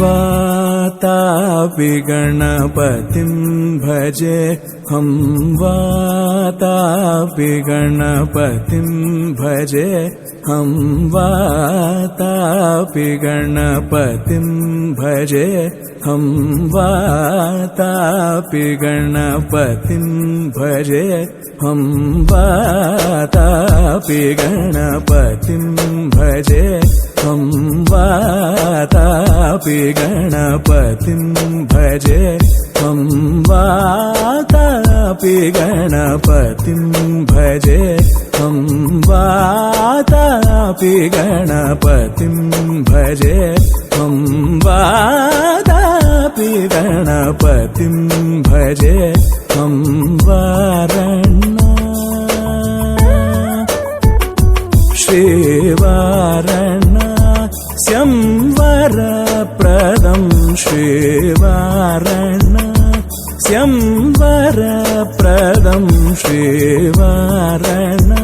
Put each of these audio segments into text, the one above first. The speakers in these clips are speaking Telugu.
वातापि गणपतिं भजे हम वातापि गणपतिं भजे हम वातापि गणपतिं भजे हम वातापि गणपतिं भजे हम वातापि गणपतिं भजे हम वातापि गणपतिं भजे हम वातापि गणपतिं भजे हम वातापि गणपतिं भजे हम वातापि गणपतिं भजे हम श्रीवाराण्यं वरप्रदं श्रीवाराण्यं वरप्रदं श्रीवाराण्यं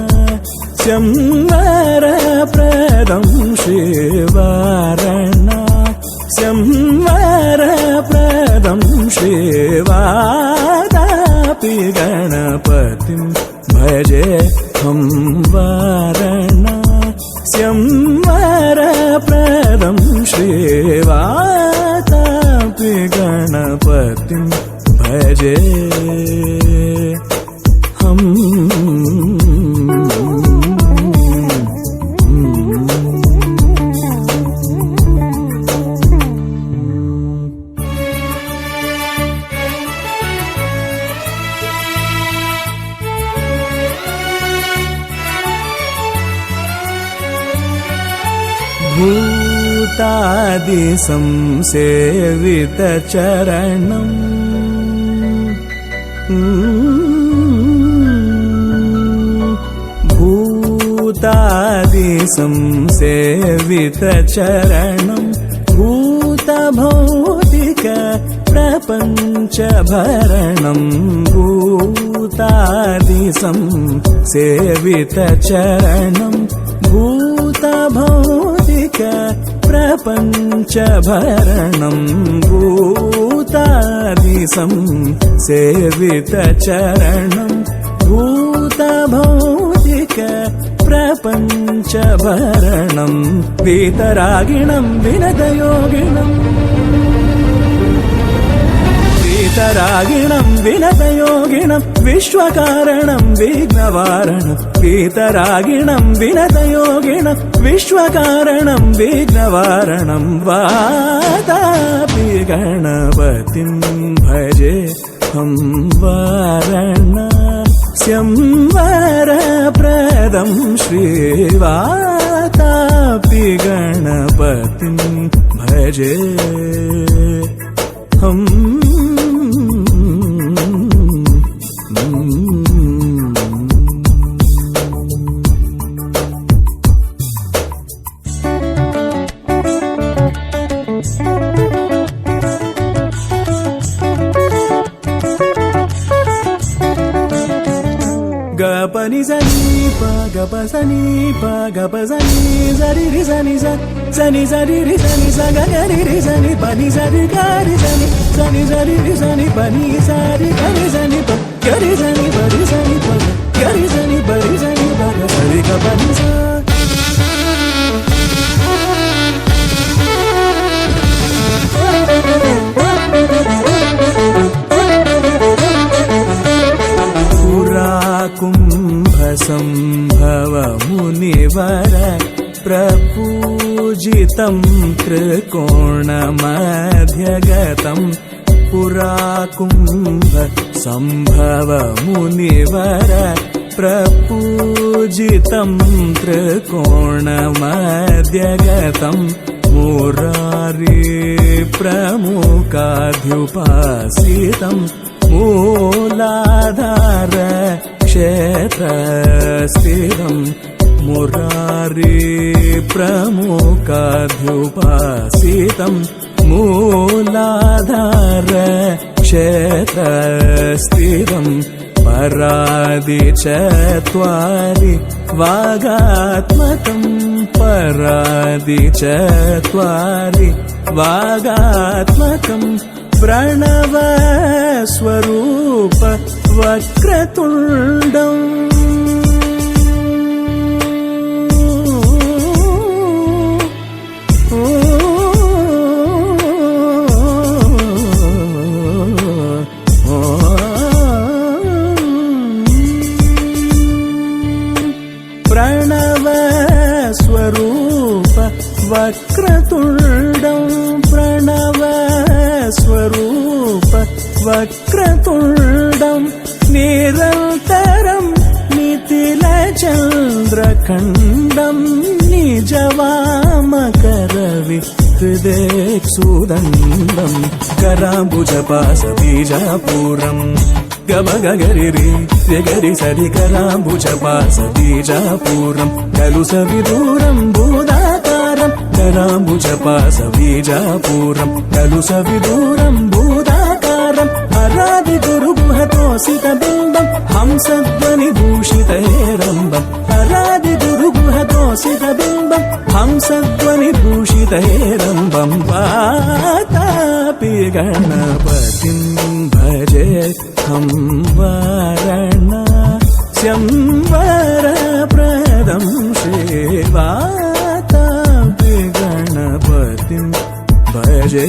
वरप्रदं श्रीवाराण्यं वरप्रदं श्रीवातापि गणपतिं भजे हम वाराण्यं वरप्रदं श्रीवातापि गणपतिं भजे हम भूतादि संसेवितचरणं भूतादि संसेवितचरणं भूतभौतिक प्रपञ्चभरणं भूतादि संसेवितचरणं भूतभौतिक प्रपञ्चभरणं भूतादि संसेवितचरणं भूतभौतिक प्रपञ्चभरणं वीतरागिणं विनतयोगिनं वीतरागिणं विनतयोगिनं विश्वकारणं विघ्नवारणं वीतरागिणं विनतयोगिनं विश्वकारणं विघ्नवारणं वातापि गणपतिं भजे हम वाराण्यं वरप्रदं श्रीवातापि गणपतिं भजे हम गपनि सनि प गप सनि प गप सनि सरि रि सनि सनि सरि रि सनि स ग रि रि सनि पनि सरि ग रि सनि सनि सरि रि सनि पनि सरि ग रि सनि प ग रि सनि प रि सनि प ग रि सनि प रि सनि प ग सरि ग पनि स कुम्भसम्भव मुनिवर प्रपूजितं त्रिकोणमध्यगतं पुरा कुम्भसम्भव मुनिवर प्रपूजितं त्रिकोणमध्यगतं मुरारी प्रमुखाध्युपासितं मूलाधार क्षेत्रस्थितं मुरारी प्रमुखाध्युपासितं मूलाधार क्षेत्रस्थितं परादि चत्वारि वागात्मकं परादि चत्वारि वागात्मकं प्रणवस्वरूप वक्रतुण्डम् वक्रतुण्डं प्रणवस्वरूप वक्रतुण्डं निरन्तरं नितिलचन्द्रखण्डं निजवामकरविहृदेक्षुदण्डं कराम्बुजपाशबीजापूरम् गमगगरिरि गरि सरि कराम्बुजपाशबीजापूरं खलु सविदूरं भूदाकारं कराम्बुजपाशबीजापूरं खलु सविदूरं भूदाकारं हरादि गुरुगुहतोषितबिम्बं हंसध्वनिभूषितैरम्बं हरादि गुरुगुहतोषितबिम्बं हंसध्वनिभूषितैरम्बं वातापि गणपतिं भजे हम वाराणस्यं वरप्रदं श्रीवातापि गणपतिं भजे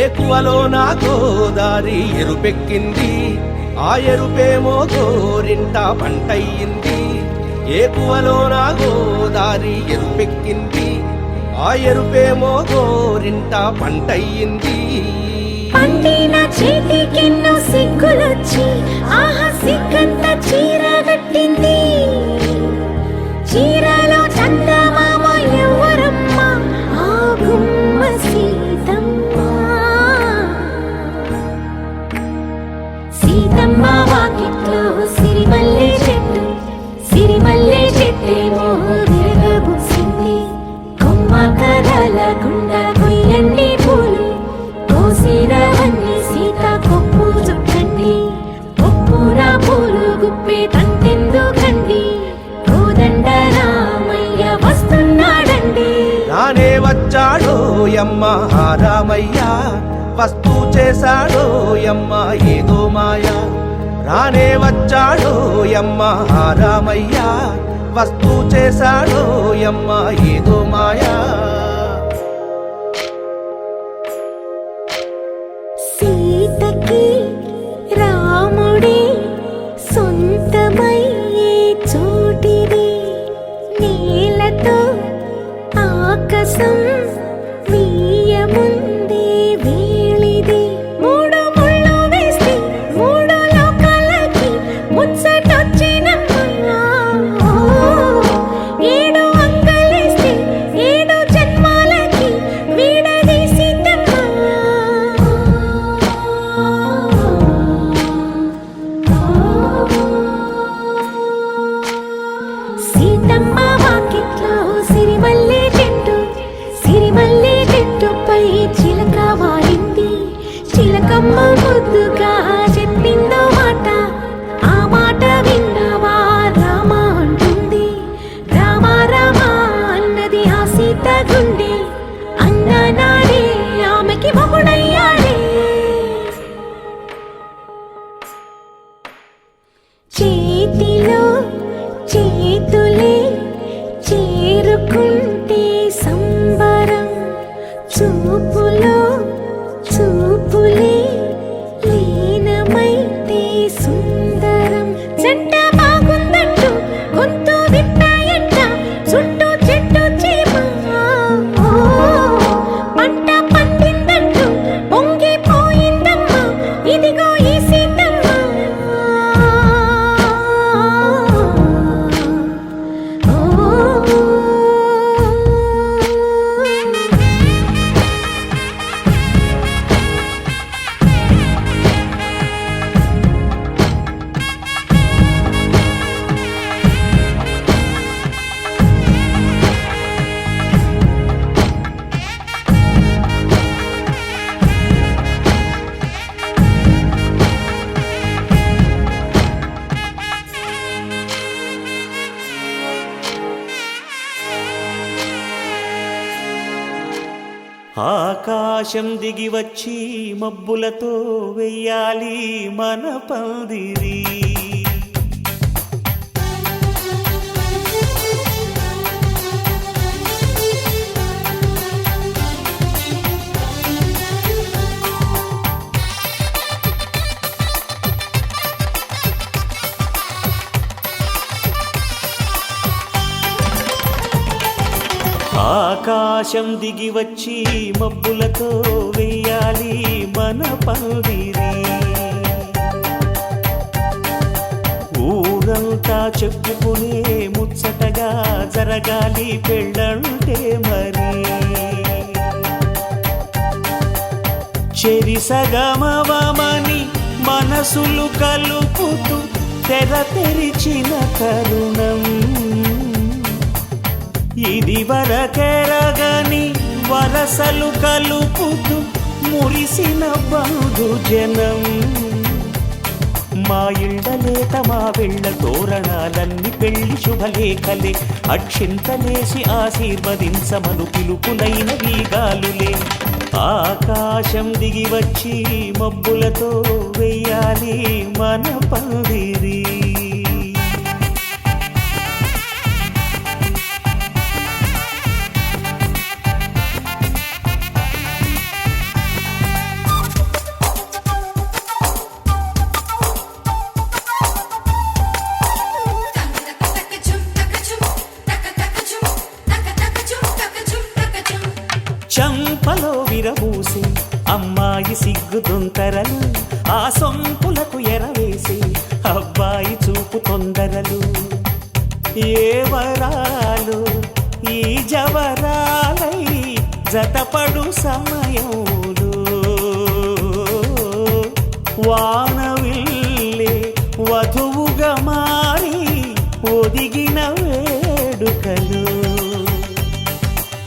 ఏకువలో నా గోదారి ఎరుపెక్కింది, ఆ ఎరుపేమో గోరింట పంటయ్యింది. ఏకువలో నా గోదారి ఎరుపెక్కింది, ఆ ఎరుపేమో గోరింట పంటయ్యింది. పండిన చేతికెన్నో సిగ్గులొచ్చి ఆహా సిగ్గంత చీర కట్టింది. చీరలో చందమామ ఎవరమ్మ, ఆ గుమ్మ సీతమ్మ. సీతమ్మ వాకిట్లో సిరిమల్లె చెట్టు, సిరిమల్లె చెట్టేమో విరగబూసింది. కొమ్మ కదలకుండా కొయ్యండి పూలు, కోసిరవన్నీ సీత కొప్పు చుట్టండి. కొప్పున పూలు గుప్పే తంతెందుకండి, కోదండ రామయ్య వస్తున్నాడండి. రానే వచ్చాడో యమ్మ రామయ్య, వస్తూ చేశాడో యమ్మ ఏదో మాయ. రానే వచ్చాడో యమ్మ రామయ్య, వస్తూ చేశాడో యమ్మ ఏదో మాయా. సీతకి రాముడే సొంతమయ్యే చోటిది, నేలతో ఆకాశం వీయముందే వేళిది. మూడు ముళ్ళు వేస్తే మూడు లోకాలకి ముచ్చటొచ్చినమ్మా. ఏడు అంగలేస్తే ఏడు జన్మాలకి వీడదీసిద్దమ్మా. సీతమ్మ వాకిట్లో సిరిమల్లె చెట్టు, సిరిమల్లె చెట్టుపై చిలక వాలింది. చిలకమ్మ ముద్దుగా చెప్పిందో మాట, ఆ మాట విన్నవా రామ అంటుంది. రామ రామ అన్నది ఆ సీత గుండె, అన్న నాడే ఆమెకి మొగుడయ్యాడే. చేతిలో చేతులే చేరుకుంటే సంబరం, చూపులో చూపులే లీనమైతే సుందరం. జంట బాగుందంటూ గొంతు విప్పాయంట చుట్టూ చెట్టు చీమ. పంట పండిందంటూ పొంగిపోయిందమ్మా, ఇదిగో ఈ సీతమ్మ. ఆకాశం దిగి వచ్చి మబ్బులతో వెయ్యాలి మన పందిరి. ఆకాశం దిగి వచ్చి మబ్బులతో వెయ్యాలి మన పందిరి. ఊరంతా చెప్పుకునే ముచ్చటగా జరగాలి పెళ్ళంటే మరి. చెరిసగమవమని మనసులు కలుపుతూ తెర తెరిచిన తరుణం, ఇది వరకెరగని వరసలు కలుపుతూ మురిసిన బంధుజనం. మా ఇళ్ళలేత మా వెళ్ళ తోరణాలన్నీ పెళ్లి శుభలేఖలే, అక్షింతలేసి ఆశీర్వదించమను పిలుపులైన వీగాలులే. ఆకాశం దిగి వచ్చి మబ్బులతో వెయ్యాలి మన పందిరి. చెంపలో విరబూసి అమ్మాయి సిగ్గు దొంతరలు ఆ సొంపులకు ఎరవేసి అబ్బాయి చూపు తొందరలు ఏ వరాలు ఈ జవరాలై జతపడు సమయంలో వానవిల్లే వధువుగా మారి ఒదిగిన వేడుకలు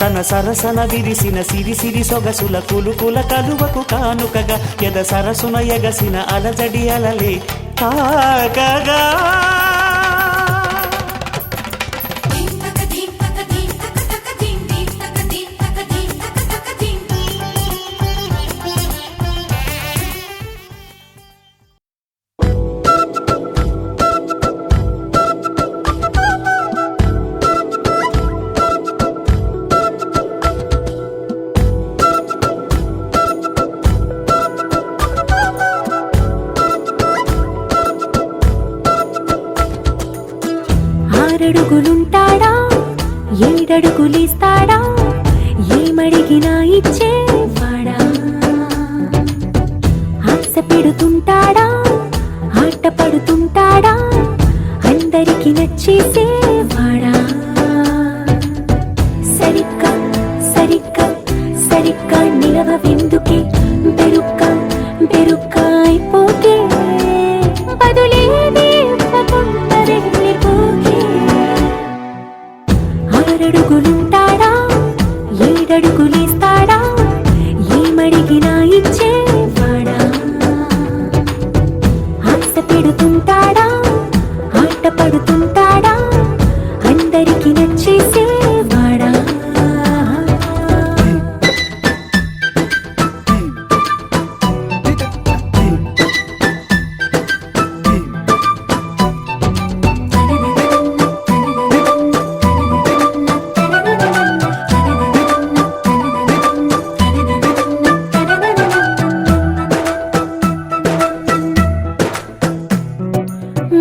తన సరసన విరిసిన సిరిసిరి సొగసుల కులుకుల కలువకు కానుకగా ఎద సరసున ఎగసిన అలజడి అలలే తాకగా ఆరడుగులుంటాడా ఏడడుగులిస్తాడా ఏమడిగినా ఇచ్చేవాడా ఆశ పెడుతుంటాడా ఆట పడుతుంటాడా అందరికి నచ్చేసేవాడా సరిగ్గా సరిగ్గా సరిగ్గా నిలవెందుకే బెరుక్క బెరుక్క అయిపోకే బదులేది ఇవ్వకుండా వెళ్ళిపోకే ఆరడుగులుంటాడా ఏడడుగులేస్తాడా ఏమడిగినా ఇచ్చేవాడా ఆశ పెడుతుంటాడా ఆట పడుతుంటాడా అందరికి నచ్చేసేవాడా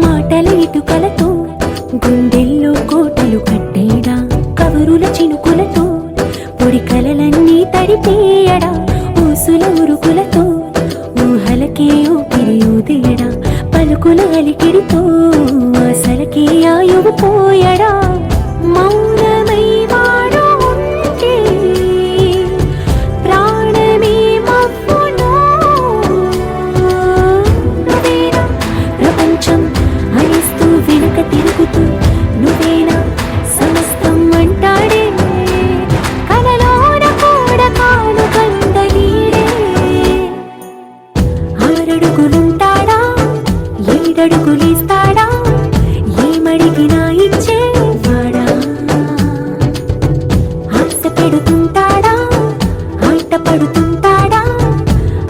మాటల ఇటుకలతో గుండెల్లో కోటలు కట్టేడా కబురుల చినుకులతో పొడి కలలన్నీ తడిపేయడా ఊసుల ఉరుకులతో ఊహలకే ఊపిరి ఊదేయడా పలుకుల అలికిడితో ఆశలకే ఆయువు పోయడా మౌనమై వాడు ఉంటే ప్రాణమే మబ్బులో నువ్వేనా ప్రపంచం అనిస్తూ వెనుక తిరుగుతూ నువ్వేనా సమస్తం అంటాడే కలలోన కూడా కాను కందలీడే ఆరడుగులుంటాడా ఏడడుగులేస్తాడా ఏమడిగినా ఇచ్చేవాడా ఆశ పెడుతుంటాడా ఆట పడుతుంటాడా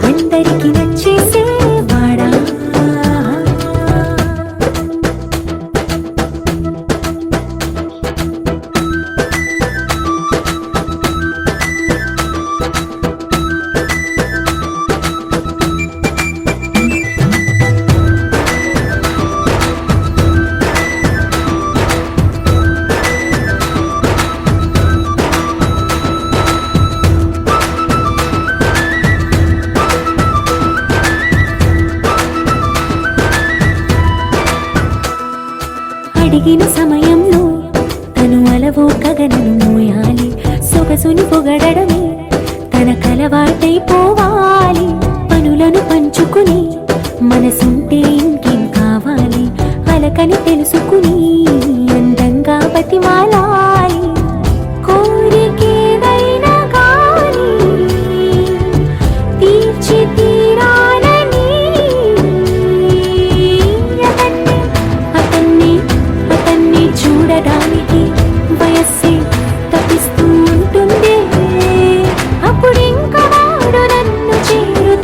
అందరికి నచ్చేసేవాడా అడిగిన సమయంలో తను అలవో గగనను మోయాలి సొగసుని పొగడమే తనకలవాటైపోవాలి పనులను పంచుకుని మనసుంటే ఇంకేం కావాలి అలకని తెలుసుకుని అందంగా బతిమాలాలి కోరికేదైనా గాని తీర్చి తీరాలని అతన్ని చూడడానికి వయస్సే తప్పిస్తూ ఉంటుంది అప్పుడింక వాడు నన్ను చేరు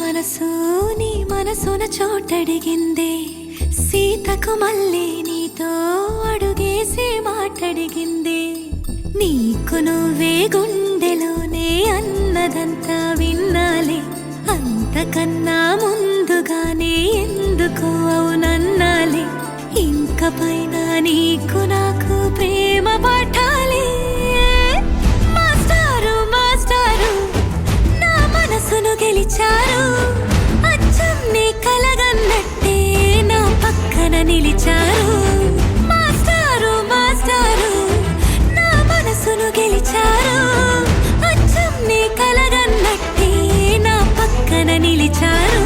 మనసు నీ మనసున చోటడిగిందే సీతకు మళ్ళీ నీతో అడుగేసి మాటడిగిందే నీకు నువ్వే గుండెలోనే అన్నదంతా విన్నాలే అంతకన్నా ముందుగానే ఎందుకు అవునన్నాలే ఇంక పైన నీకు నాకు ప్రేమ పాఠాలే మాస్టారు మాస్టారు నా మనసును గెలిచారు అచ్చం నీ కలగన్నట్టే నా పక్కన నిలిచారు మాస్టారు మాస్టారు నా మనసును గెలిచారు అచ్చం నీ కలగన్నట్టే నా పక్కన నిలిచారు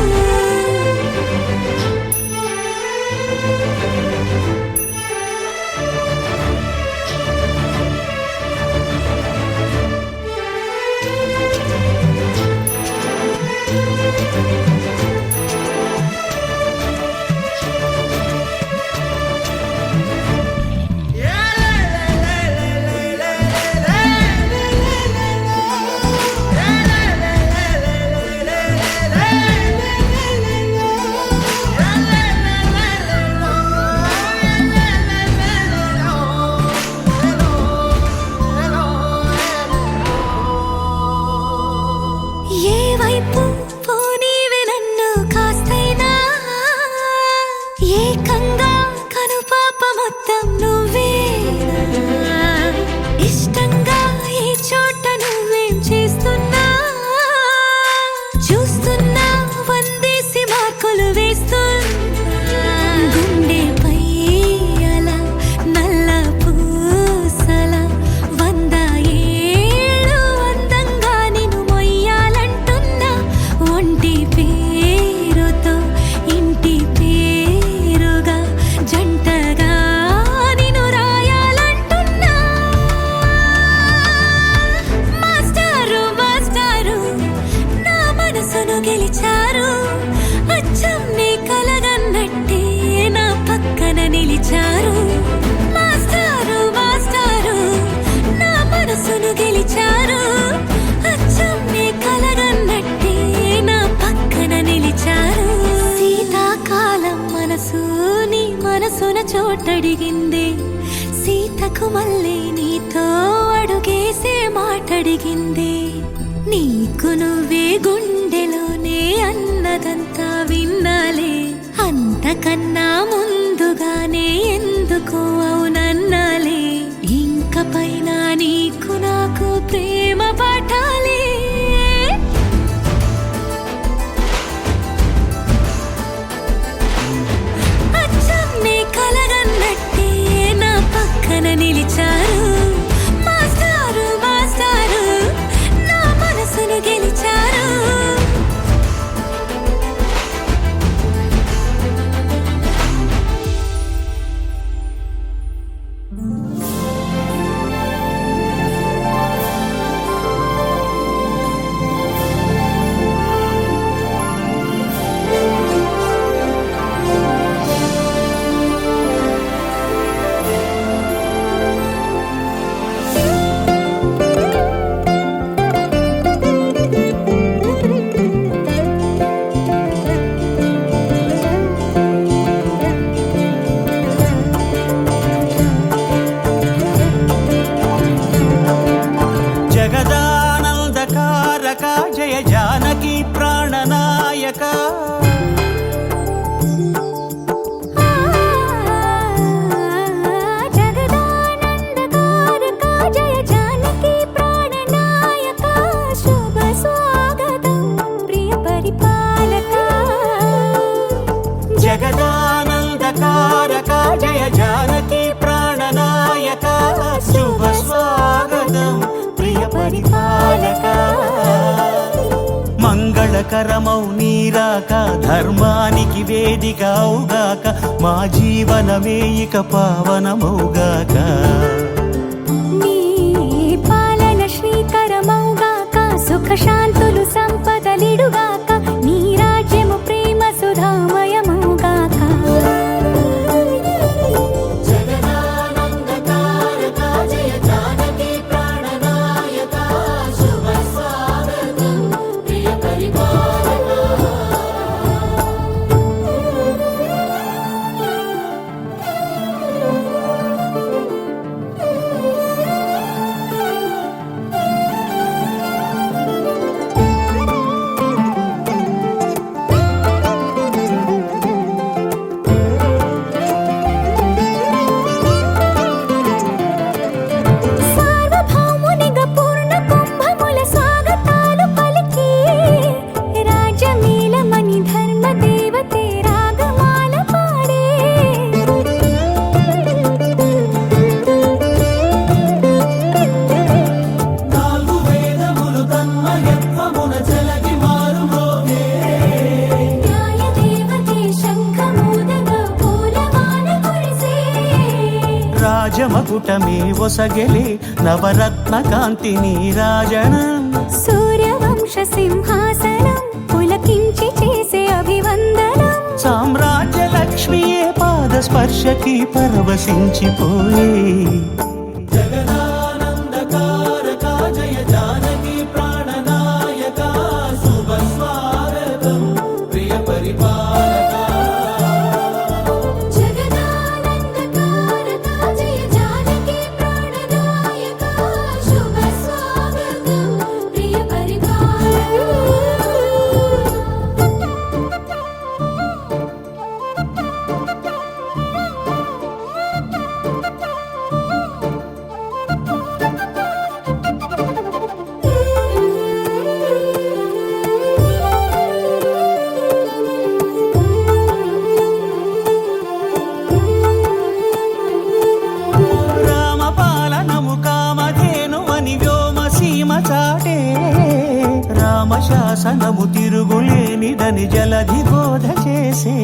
చోటడిగిందే సీతకు మళ్ళీ నీతో అడుగేసే మాటడిగిందే నీకు నువ్వే గుండెలోనే అన్నదంతా విన్నాలే అంతకన్నా ముందుగానే ఎందుకు అవునన్నాలే ఇంక పైన నీకు నాకు ప్రేమ పాఠాలే నిలిచారు మాస్టారు మాస్టారు నా మనసును గెలిచారు జయ జానకి ప్రాణనాయక జగదానందకారక జయ జానకి ప్రాణనాయక శుభ స్వాగతం ప్రియ పరిపాలక జగదానందకారక జయ జానకి ప్రాణనాయక శుభ స్వాగతం ప్రియ పరిపాలక మంగళకరమౌ నీరాక ధర్మానికి వేదిక అవుగాక మా జీవనమే ఇక పావనమౌగాక నీ పాలన శ్రీకరమౌగాక సుఖ శాంతులు సంపదలిడుగాక నీ రాజ్యము ప్రేమ సుధామయమౌగాక మకుటమే ఒసగెలే నవరత్న కాంతి నీరాజనం సూర్యవంశ సింహాసనం పులకించి చేసే అభివందనం సామ్రాజ్య లక్ష్మియే పాద స్పర్శకి పరవశించిపోయే జగదానందకారక జయ జానకి ప్రాణనాయక శుభ స్వాగతం ప్రియ పరిపాలక జగదానందకారక జయ జానకి ప్రాణనాయక శుభ స్వాగతం ప్రియ రామపాలనము కామధేనువని వ్యోమ సీమ చాటే రామశాసనము తిరుగులేనిదని జలధి బోధ చేసే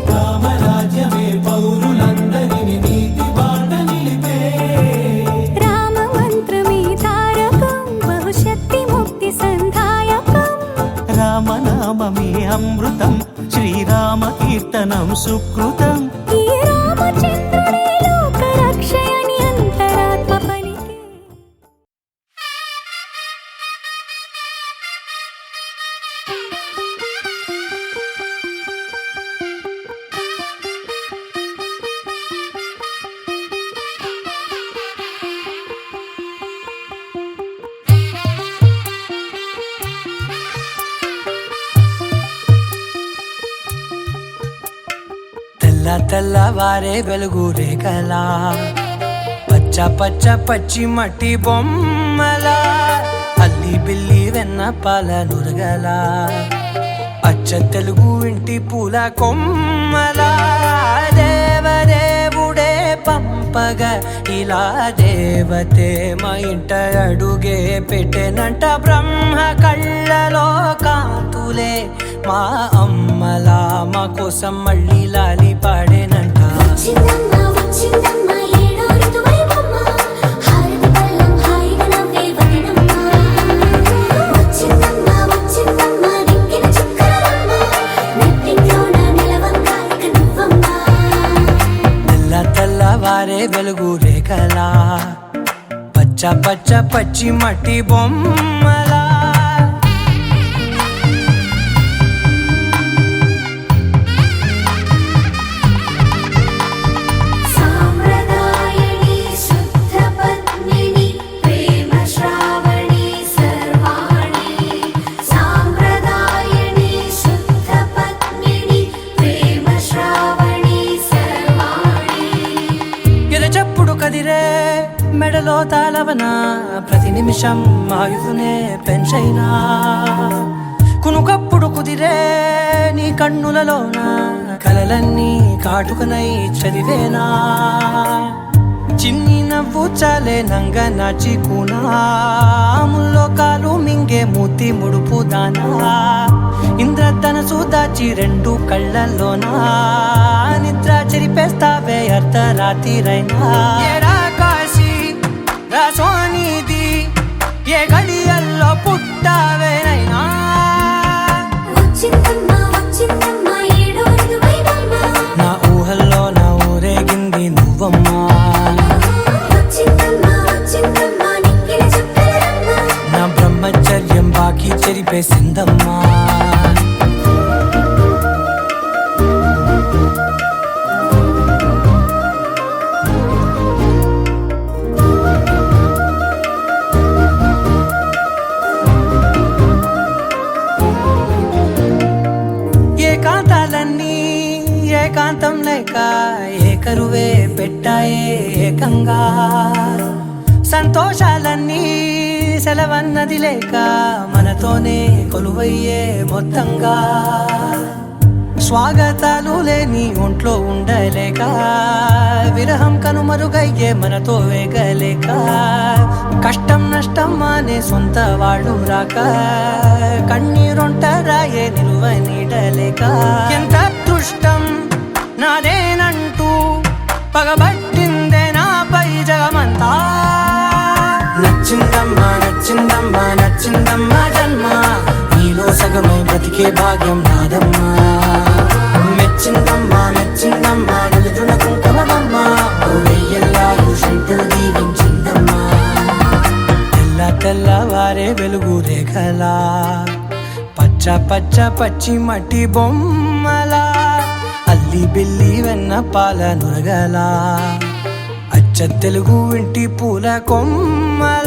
రామరాజ్యమే పౌరులందరిని నీతి బాట నిలిపే రామ మంత్రమే తారకం బహుశక్తి ముక్తి సంధాయకం రామనామమే అమృతం శ్రీరామ కీర్తనం సుకృతం ఈ రామచంద్రుడే లోక రక్షయని అంతరాత్మ పలికే తెల్లవారే వెలుగు రేఖలా పచ్చ పచ్చ పచ్చి మట్టి బొమ్మలా అల్లి బిల్లి వెన్న పాల నురగలా అచ్చ తెలుగు ఇంటి పూల కొమ్మలా దేవదేవుడే పంపగా ఇలా దేవతే మా ఇంట అడుగే పెట్టెనంట బ్రహ్మ కళ్ళలో కాంతులే మా అమ్మలా మా కోసం మళ్ళీ లాలి పాడేనంట వచ్చిందమ్మ వచ్చిందమ్మ ఏడో ఋతువైవమ్మ హారతి పళ్ళం హాయిగా నవ్వే వదినమ్మ వచ్చిందమ్మ వచ్చిందమ్మ దిక్కిన చుక్కలమ్మ నెట్టింట్లోన నిలవంగా ఇక నువ్వమ్మ తెల్లవారే వెలుగు రేఖలా పచ్చ పచ్చ పచ్చి మట్టి బొమ్మలా సాంప్రదాయని శుద్ధ పద్మిని ప్రేమ శ్రావణి సర్వాణి సాంప్రదాయని శుద్ధ పద్మిని ప్రేమ శ్రావణి సర్వాణి ఎరచప్పుడు కదిరే మెడలో తాళవన ప్రతి నిమిషం ఆయుధునే పెంచైనా కునుకప్పుడు కుదిరే నీ కన్నులలోన కలలన్నీ కాటుకనై చదివేనా చిన్ని నవ్వు చాలే నంగ నాచి కూనాముల్లో కాలు మింగే మూతి ముడుపు దానా ఇంద్రధనసు దాచి రెండు కళ్ళల్లోనా నిద్ర చెరిపేస్తావే అర్ధరాత్రిరైనా ఏరా కాశీ రా సోనిది ఏ గడియల్లో పుట్టావేనైనా వచ్చిందమ్మ వచ్చిందమ్మ ఏడో ఋతువైవమ్మ నా ఊహల్లో నా ఊరేగింది నువ్వమ్మా వచ్చిందమ్మ వచ్చిందమ్మ నిక్కిన చుక్కలమ్మ నా బ్రహ్మచర్యం బాకీ చెరిపేసిందమ్మా ఏకాంతాలన్నీ ఏకాంతం లేక ఏకరువే పెట్టాయే ఏకంగా సంతోషాలన్నీ సెలవన్నది లేక మనతోనే కొలువయ్యే మొత్తంగా స్వాగతాలు లేని ఒంట్లో ఉండలేక విరహం కనుమరుగయ్యే మనతో వేగలేక కష్టం నష్టం అనే సొంత వాళ్ళు రాక కన్నీరొంటరాయే నిలువ నీడలేక ఎంత అదృష్టం నాదేనంటూ పగబట్టిందే నాపై జగమంతా నచ్చిందమ్మా నచ్చిందమ్మా నచ్చిందమ్మా జన్మ నీలో సగమై బ్రతికే భాగ్యం నాదమ్మా మెచ్చిందమ్మా మెచ్చిందమ్మా నిలుతున్న కుంకుమమ్మా వెయ్యల్లాలు శంకరు దీవించిందమ్మా తెల్ల తెల్లవారే వెలుగు రేఖలా పచ్చ పచ్చ పచ్చి మట్టి బొమ్మలా అల్లి బిల్లి వెన్న పాల నురగలా అచ్చ తెలుగు ఇంటి పూల కొమ్మలా